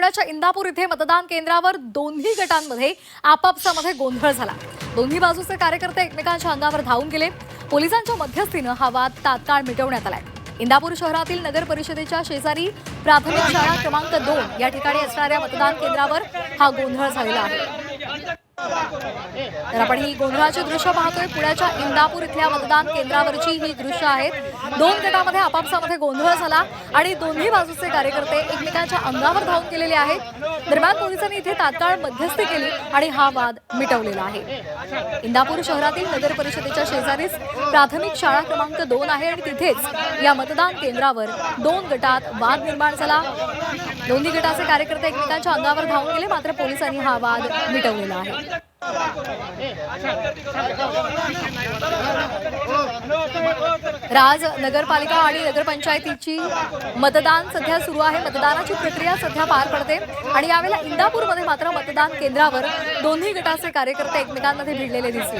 पुण्याच्या इंदापूर इथे मतदान केंद्रावर दोन्ही गटांमध्ये आपापसामध्ये गोंधळ झाला। दोन्ही बाजूचे कार्यकर्ते एकमेकांच्या अंगावर धावून गेले। पोलिसांच्या मध्यस्थीने हा वाद तात्काळ मिटवण्यात आलाय। इंदापूर शहरातील नगर परिषदेच्या शेजारी प्राथमिक शाळा क्रमांक 2 या ठिकाणी असणाऱ्या मतदान केंद्रावर हा गोंधळ झालेला आहे। तर आपण ही गोंधळाची दृश्य पाहतोय। पुण्याच्या इंदापूर इथल्या मतदान केंद्रावरची ही दृश्य आहेत। दोन गटांमध्ये आपापसामध्ये गोंधळ झाला आणि दोन्ही बाजूचे कार्यकर्ते एकमेकांच्या अंगावर धावून गेलेले आहेत। दरम्यान पोलिसांनी इथे तात्काळ मध्यस्थी केली आणि हा वाद मिटवलेला आहे। इंदापूर शहरातील नगर परिषदेच्या शेजारीच प्राथमिक शाळा क्रमांक 2 आहे आणि तिथेच या मतदान केंद्रावर दोन गटात वाद निर्माण झाला। दोन्ही गटाचे कार्यकर्ते एकमेकांच्या अंगावर धावून गेले, मात्र पोलिसांनी हा वाद मिटवलेला आहे। राज नगरपालिका आणि नगरपंचायतीची मतदान सध्या सुरू आहे। मतदानाची प्रक्रिया सध्या पार पडते आणि यावेळेला इंदापूरमध्ये मात्र मतदान केंद्रावर दोन्ही गटाचे कार्यकर्ते एकमेकांमध्ये भिडलेले दिसले।